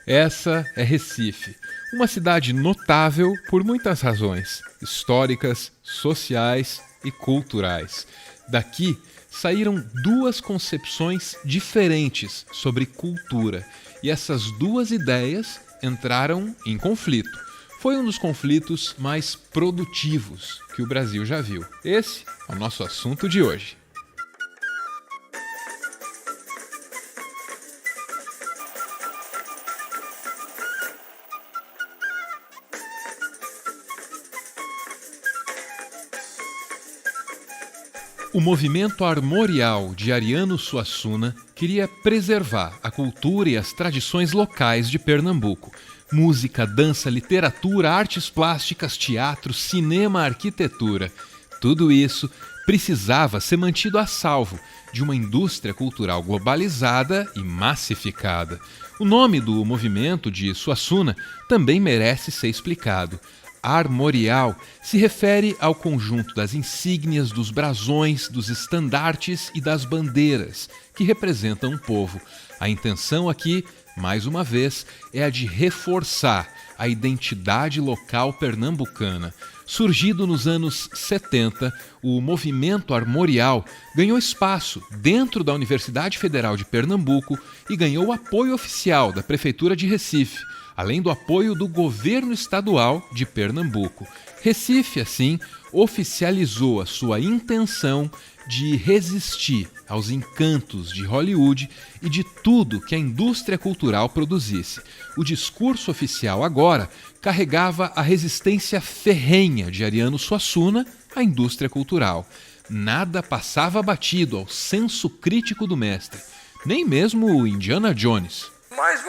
Essa é Recife, uma cidade notável por muitas razões, históricas, sociais e culturais. Daqui saíram duas concepções diferentes sobre cultura, e essas duas ideias entraram em conflito. Foi um dos conflitos mais produtivos que o Brasil já viu. Esse é o nosso assunto de hoje. O movimento armorial de Ariano Suassuna queria preservar a cultura e as tradições locais de Pernambuco. Música, dança, literatura, artes plásticas, teatro, cinema, arquitetura. Tudo isso precisava ser mantido a salvo de uma indústria cultural globalizada e massificada. O nome do movimento de Suassuna também merece ser explicado. Armorial se refere ao conjunto das insígnias, dos brasões, dos estandartes e das bandeiras que representam um povo. A intenção aqui, mais uma vez, é a de reforçar a identidade local pernambucana. Surgido nos anos 70, o movimento armorial ganhou espaço dentro da Universidade Federal de Pernambuco e ganhou o apoio oficial da Prefeitura de Recife, além do apoio do governo estadual de Pernambuco. Recife, assim, oficializou a sua intenção de resistir aos encantos de Hollywood e de tudo que a indústria cultural produzisse. O discurso oficial agora carregava a resistência ferrenha de Ariano Suassuna à indústria cultural. Nada passava batido ao senso crítico do mestre, nem mesmo o Indiana Jones. Mas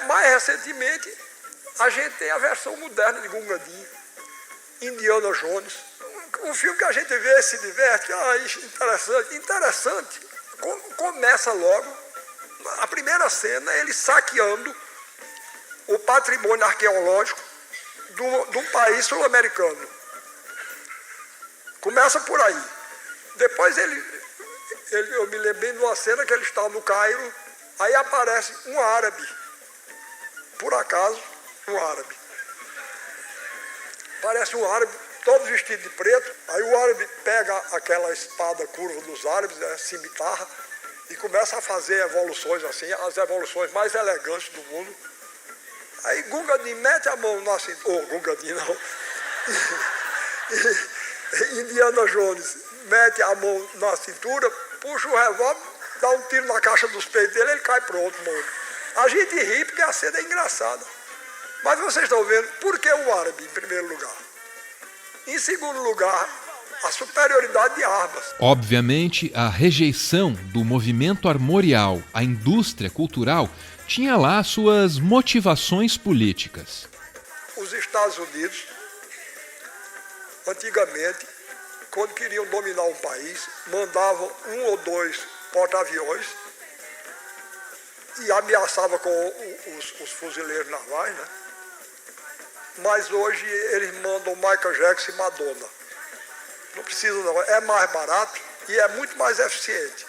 mais recentemente, a gente tem a versão moderna de Gunga Din, Indiana Jones. Um filme que a gente vê, se diverte, interessante. Começa logo, a primeira cena, ele saqueando o patrimônio arqueológico de um país sul-americano. Começa por aí. Depois eu me lembrei de uma cena que ele estava no Cairo. Aí aparece um árabe, por acaso, um árabe. Aparece um árabe, todo vestido de preto. Aí o árabe pega aquela espada curva dos árabes, cimitarra, e começa a fazer evoluções assim, as evoluções mais elegantes do mundo. Aí Gunga Din mete a mão na cintura, Gunga Din não, Indiana Jones mete a mão na cintura, puxa o revólver, dá um tiro na caixa dos peitos dele, ele cai pronto, morto. A gente ri porque a cena é engraçada. Mas vocês estão vendo, por que o árabe, em primeiro lugar? Em segundo lugar, a superioridade de armas. Obviamente, a rejeição do movimento armorial à indústria cultural tinha lá suas motivações políticas. Os Estados Unidos, antigamente, quando queriam dominar um país, mandavam um ou dois porta-aviões e ameaçava com os fuzileiros navais, né? Mas hoje eles mandam Michael Jackson e Madonna. Não precisa não, é mais barato e é muito mais eficiente.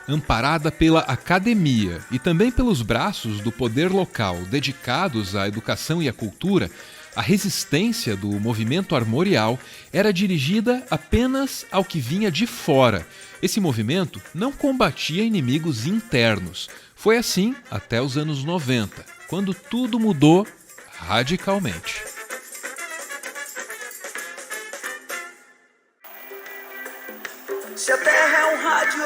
Amparada pela academia e também pelos braços do poder local dedicados à educação e à cultura, a resistência do movimento armorial era dirigida apenas ao que vinha de fora. Esse movimento não combatia inimigos internos. Foi assim até os anos 90, quando tudo mudou radicalmente. Se a Terra é um rádio,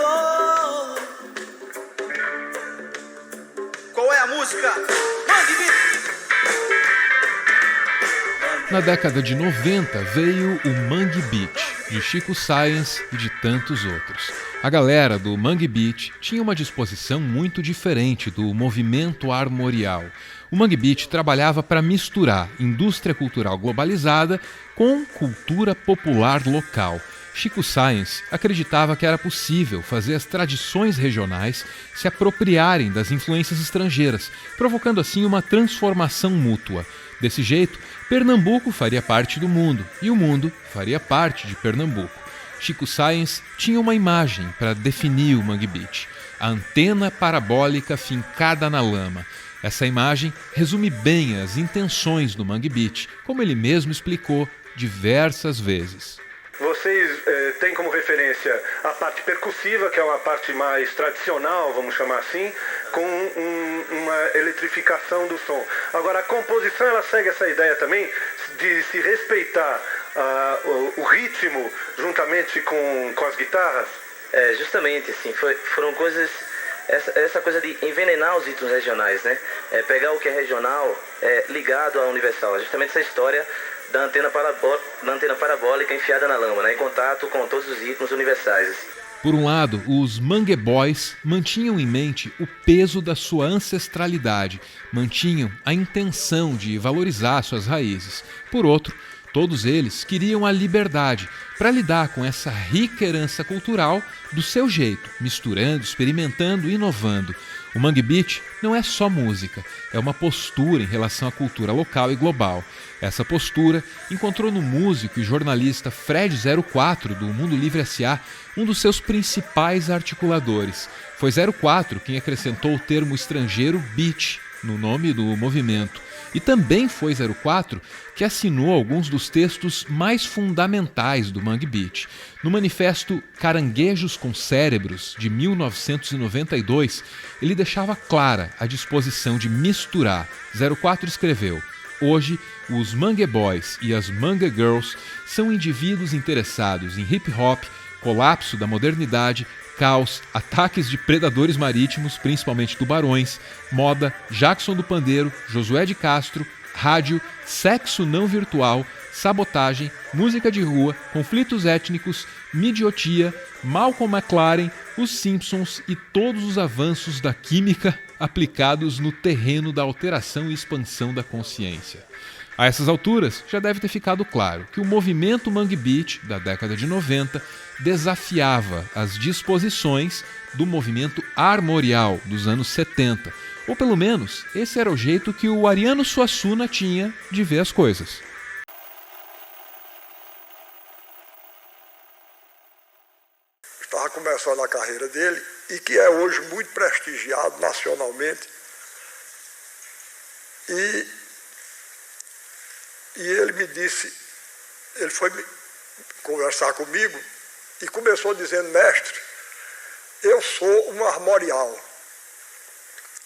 qual é a música? Mangue Beat! Na década de 90 veio o Mangue Beat, de Chico Science e de tantos outros. A galera do Mangue Beat tinha uma disposição muito diferente do movimento armorial. O Mangue Beat trabalhava para misturar indústria cultural globalizada com cultura popular local. Chico Science acreditava que era possível fazer as tradições regionais se apropriarem das influências estrangeiras, provocando assim uma transformação mútua. Desse jeito, Pernambuco faria parte do mundo e o mundo faria parte de Pernambuco. Chico Science tinha uma imagem para definir o Mangue Beat: a antena parabólica fincada na lama. Essa imagem resume bem as intenções do Mangue Beat, como ele mesmo explicou diversas vezes. Vocês têm como referência a parte percussiva, que é uma parte mais tradicional, vamos chamar assim, com uma eletrificação do som. Agora, a composição ela segue essa ideia também de se respeitar o ritmo juntamente com as guitarras? Justamente, assim, foram coisas... Essa coisa de envenenar os ritmos regionais, né? Pegar o que é regional ligado ao universal. Justamente essa história da antena parabólica enfiada na lama, né? Em contato com todos os ritmos universais. Por um lado, os Mangue Boys mantinham em mente o peso da sua ancestralidade, mantinham a intenção de valorizar suas raízes. Por outro, todos eles queriam a liberdade para lidar com essa rica herança cultural do seu jeito, misturando, experimentando, inovando. O Mangue Beat não é só música, é uma postura em relação à cultura local e global. Essa postura encontrou no músico e jornalista Fred 04 do Mundo Livre S.A. um dos seus principais articuladores. Foi 04 quem acrescentou o termo estrangeiro beat no nome do movimento. E também foi 04 que assinou alguns dos textos mais fundamentais do Mangue Beat. No manifesto Caranguejos com Cérebros, de 1992, ele deixava clara a disposição de misturar. 04 escreveu: hoje, os Mangue Boys e as Mangue Girls são indivíduos interessados em hip-hop, colapso da modernidade, caos, ataques de predadores marítimos, principalmente tubarões, moda, Jackson do Pandeiro, Josué de Castro, rádio, sexo não virtual, sabotagem, música de rua, conflitos étnicos, midiotia, Malcolm McLaren, os Simpsons e todos os avanços da química aplicados no terreno da alteração e expansão da consciência. A essas alturas, já deve ter ficado claro que o movimento Mangue Beat da década de 90 desafiava as disposições do movimento armorial dos anos 70, ou pelo menos esse era o jeito que o Ariano Suassuna tinha de ver as coisas. Estava começando a carreira dele e que é hoje muito prestigiado nacionalmente. E ele me disse, ele foi conversar comigo e começou dizendo: mestre, eu sou um armorial.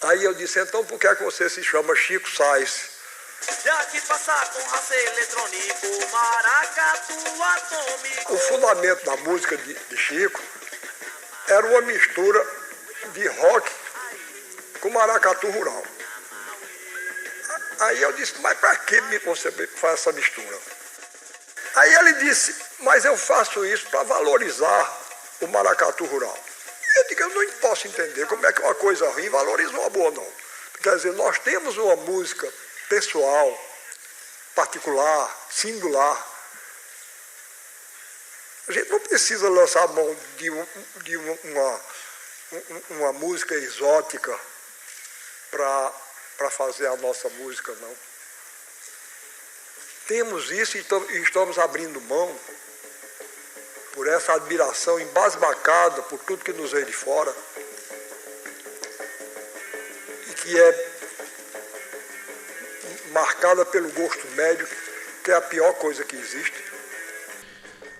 Aí eu disse: então por que é que você se chama Chico Science? O fundamento da música de Chico era uma mistura de rock com maracatu rural. Aí eu disse: mas para que você faz essa mistura? Aí ele disse: mas eu faço isso para valorizar o maracatu rural. Eu digo: eu não posso entender como é que uma coisa ruim valoriza uma boa, não. Quer dizer, nós temos uma música pessoal, particular, singular. A gente não precisa lançar a mão de uma música exótica para fazer a nossa música, não. Temos isso e estamos abrindo mão por essa admiração embasbacada por tudo que nos vem de fora e que é marcada pelo gosto médio, que é a pior coisa que existe.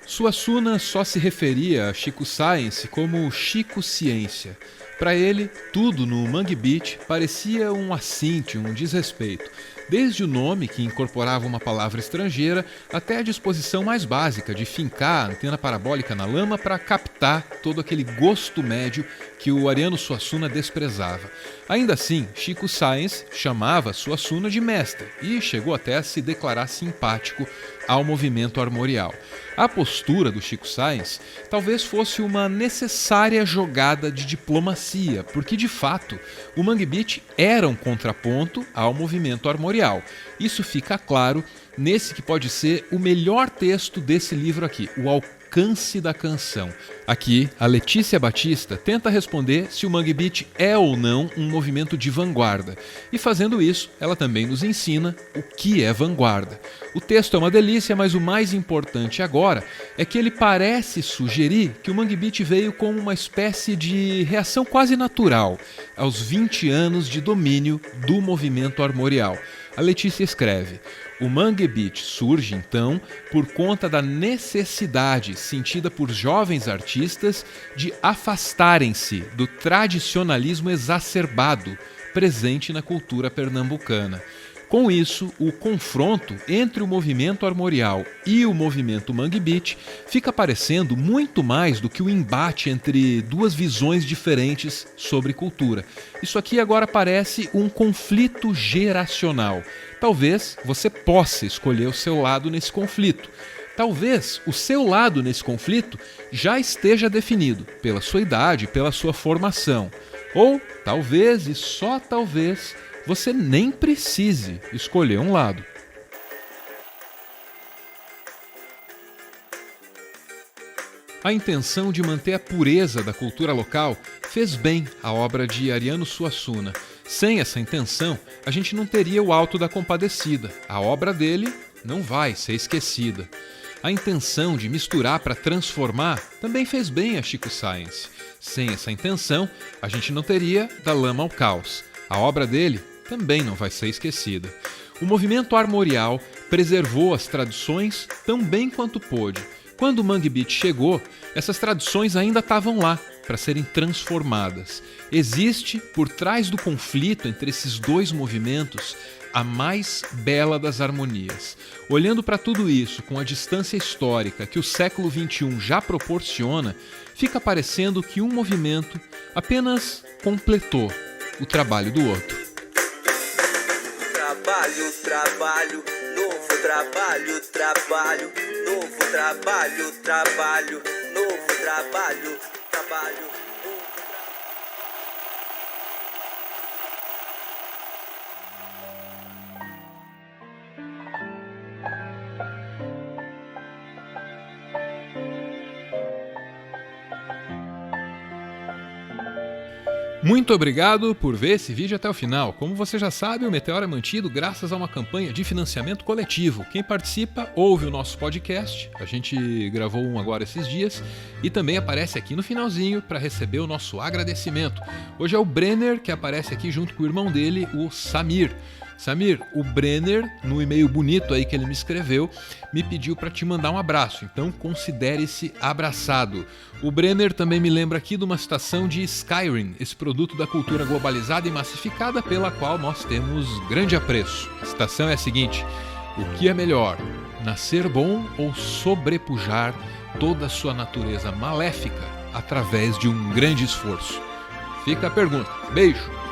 Suassuna só se referia a Chico Science como Chico Ciência. Para ele, tudo no Mangue Beat parecia um assinte, um desrespeito. Desde o nome, que incorporava uma palavra estrangeira, até a disposição mais básica de fincar a antena parabólica na lama para captar todo aquele gosto médio que o Ariano Suassuna desprezava. Ainda assim, Chico Science chamava Suassuna de mestre e chegou até a se declarar simpático ao movimento armorial. A postura do Chico Science talvez fosse uma necessária jogada de diplomacia, porque de fato o Mangue Beat era um contraponto ao movimento armorial. Isso fica claro nesse que pode ser o melhor texto desse livro aqui, O alcance da canção. Aqui, a Letícia Batista tenta responder se o Mangue Beat é ou não um movimento de vanguarda. E fazendo isso, ela também nos ensina o que é vanguarda. O texto é uma delícia, mas o mais importante agora é que ele parece sugerir que o Mangue Beat veio como uma espécie de reação quase natural aos 20 anos de domínio do movimento armorial. A Letícia escreve: o Mangue Beat surge, então, por conta da necessidade sentida por jovens artistas de afastarem-se do tradicionalismo exacerbado presente na cultura pernambucana. Com isso, o confronto entre o movimento armorial e o movimento Mangue Beat fica parecendo muito mais do que o embate entre duas visões diferentes sobre cultura. Isso aqui agora parece um conflito geracional. Talvez você possa escolher o seu lado nesse conflito. Talvez o seu lado nesse conflito já esteja definido pela sua idade, pela sua formação. Ou talvez, e só talvez, você nem precise escolher um lado. A intenção de manter a pureza da cultura local fez bem à obra de Ariano Suassuna. Sem essa intenção, a gente não teria o Alto da Compadecida. A obra dele não vai ser esquecida. A intenção de misturar para transformar também fez bem a Chico Science. Sem essa intenção, a gente não teria Da Lama ao Caos. A obra dele também não vai ser esquecida. O movimento armorial preservou as tradições tão bem quanto pôde. Quando o Mangue Beat chegou, essas tradições ainda estavam lá para serem transformadas. Existe, por trás do conflito entre esses dois movimentos, a mais bela das harmonias. Olhando para tudo isso com a distância histórica que o século XXI já proporciona, fica parecendo que um movimento apenas completou o trabalho do outro. Trabalho, novo trabalho, novo trabalho, novo trabalho. Muito obrigado por ver esse vídeo até o final. Como você já sabe, o Meteoro é mantido graças a uma campanha de financiamento coletivo. Quem participa ouve o nosso podcast, a gente gravou um agora esses dias, e também aparece aqui no finalzinho para receber o nosso agradecimento. Hoje é o Brenner que aparece aqui junto com o irmão dele, o Samir. Samir, o Brenner, no e-mail bonito aí que ele me escreveu, me pediu para te mandar um abraço, então considere-se abraçado. O Brenner também me lembra aqui de uma citação de Skyrim, esse produto da cultura globalizada e massificada pela qual nós temos grande apreço. A citação é a seguinte: o que é melhor, nascer bom ou sobrepujar toda a sua natureza maléfica através de um grande esforço? Fica a pergunta. Beijo!